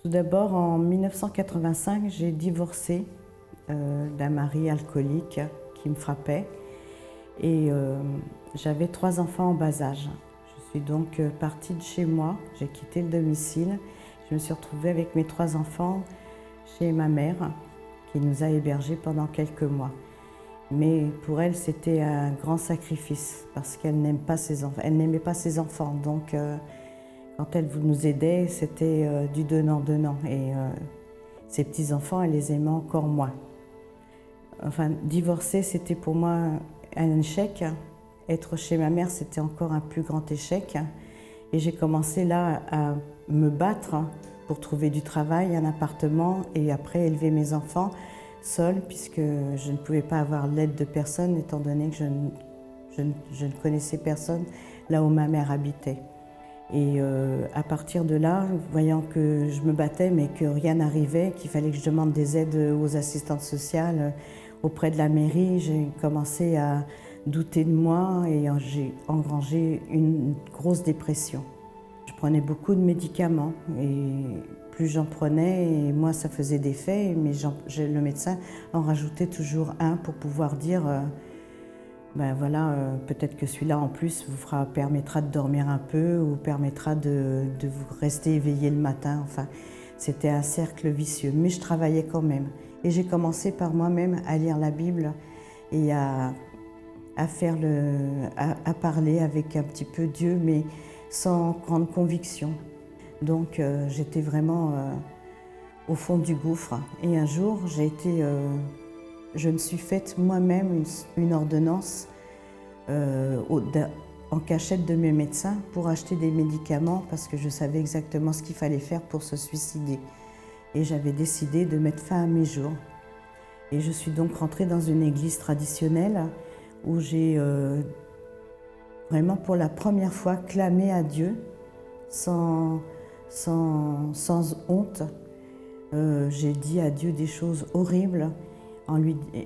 Tout d'abord, en 1985, j'ai divorcé d'un mari alcoolique qui me frappait et j'avais 3 enfants en bas âge. Je suis donc partie de chez moi, j'ai quitté le domicile. Je me suis retrouvée avec mes 3 enfants chez ma mère qui nous a hébergés pendant quelques mois. Mais pour elle, c'était un grand sacrifice parce qu'elle n'aime pas ses enfants. Elle n'aimait pas ses enfants, donc quand elle nous aidait, c'était du donnant-donnant. Et ses petits-enfants, elle les aimait encore moins. Enfin, divorcer, c'était pour moi un échec. Être chez ma mère, c'était encore un plus grand échec. Et j'ai commencé là à me battre pour trouver du travail, un appartement et après élever mes enfants seule, puisque je ne pouvais pas avoir l'aide de personne, étant donné que je ne connaissais personne là où ma mère habitait. Et à partir de là, voyant que je me battais mais que rien n'arrivait, qu'il fallait que je demande des aides aux assistantes sociales auprès de la mairie, j'ai commencé à douter de moi et j'ai engrangé une grosse dépression. Je prenais beaucoup de médicaments et plus j'en prenais, et moi ça faisait des faits, mais le médecin en rajoutait toujours un pour pouvoir dire ben voilà, peut-être que celui-là en plus permettra de dormir un peu ou permettra de vous rester éveillé le matin. Enfin, c'était un cercle vicieux, mais je travaillais quand même. Et j'ai commencé par moi-même à lire la Bible et à parler avec un petit peu Dieu, mais sans grande conviction. Donc j'étais vraiment au fond du gouffre. Et un jour, je me suis faite moi-même une ordonnance en cachette de mes médecins pour acheter des médicaments parce que je savais exactement ce qu'il fallait faire pour se suicider. Et j'avais décidé de mettre fin à mes jours. Et je suis donc rentrée dans une église traditionnelle où j'ai vraiment pour la première fois clamé à Dieu sans honte. J'ai dit à Dieu des choses horribles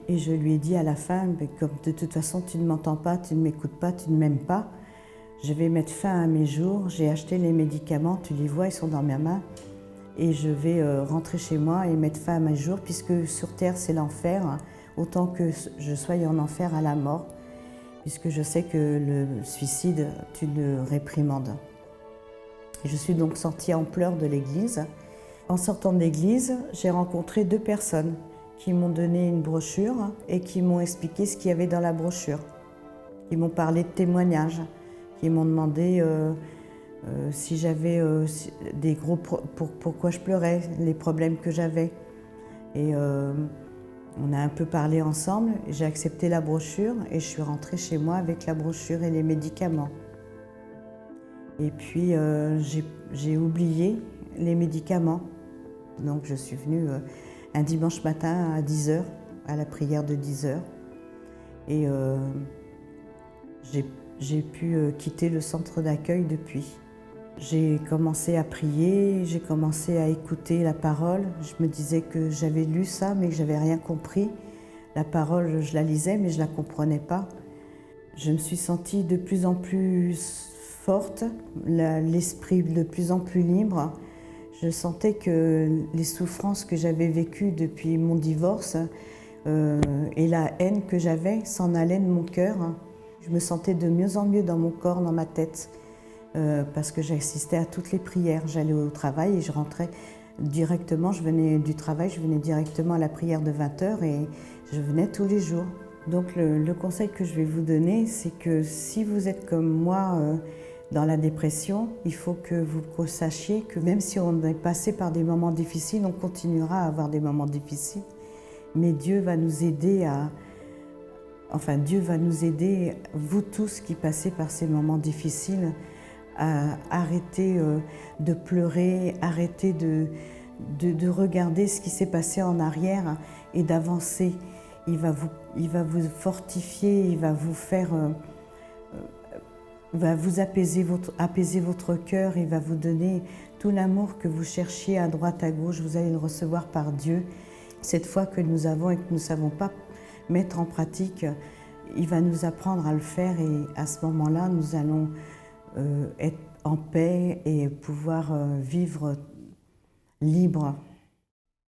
et je lui ai dit à la fin, comme de toute façon tu ne m'entends pas, tu ne m'écoutes pas, tu ne m'aimes pas, je vais mettre fin à mes jours, j'ai acheté les médicaments, tu les vois, ils sont dans ma main, et je vais rentrer chez moi et mettre fin à mes jours, puisque sur terre c'est l'enfer, autant que je sois en enfer à la mort, puisque je sais que le suicide, tu le réprimandes. Je suis donc sortie en pleurs de l'église. En sortant de l'église, j'ai rencontré 2 personnes qui m'ont donné une brochure et qui m'ont expliqué ce qu'il y avait dans la brochure. Ils m'ont parlé de témoignages, qui m'ont demandé si j'avais pourquoi je pleurais, les problèmes que j'avais. Et on a un peu parlé ensemble, j'ai accepté la brochure et je suis rentrée chez moi avec la brochure et les médicaments. Et puis j'ai oublié les médicaments. Donc je suis venue un dimanche matin à 10h, à la prière de 10h. Et j'ai pu quitter le centre d'accueil depuis. J'ai commencé à prier, j'ai commencé à écouter la parole. Je me disais que j'avais lu ça, mais que je n'avais rien compris. La parole, je la lisais, mais je ne la comprenais pas. Je me suis sentie de plus en plus forte, l'esprit de plus en plus libre. Je sentais que les souffrances que j'avais vécues depuis mon divorce et la haine que j'avais s'en allaient de mon cœur. Je me sentais de mieux en mieux dans mon corps, dans ma tête, parce que j'assistais à toutes les prières. J'allais au travail et je rentrais directement, je venais du travail, je venais directement à la prière de 20h et je venais tous les jours. Donc le conseil que je vais vous donner, c'est que si vous êtes comme moi dans la dépression, il faut que vous sachiez que même si on est passé par des moments difficiles, on continuera à avoir des moments difficiles. Mais Dieu va nous aider Dieu va nous aider, vous tous qui passez par ces moments difficiles, à arrêter de pleurer, arrêter de regarder ce qui s'est passé en arrière et d'avancer. Il va vous fortifier, il va vous faire, va vous apaiser votre cœur, il va vous donner tout l'amour que vous cherchiez à droite, à gauche, vous allez le recevoir par Dieu. Cette foi que nous avons et que nous ne savons pas mettre en pratique, il va nous apprendre à le faire et à ce moment-là, nous allons être en paix et pouvoir vivre libre.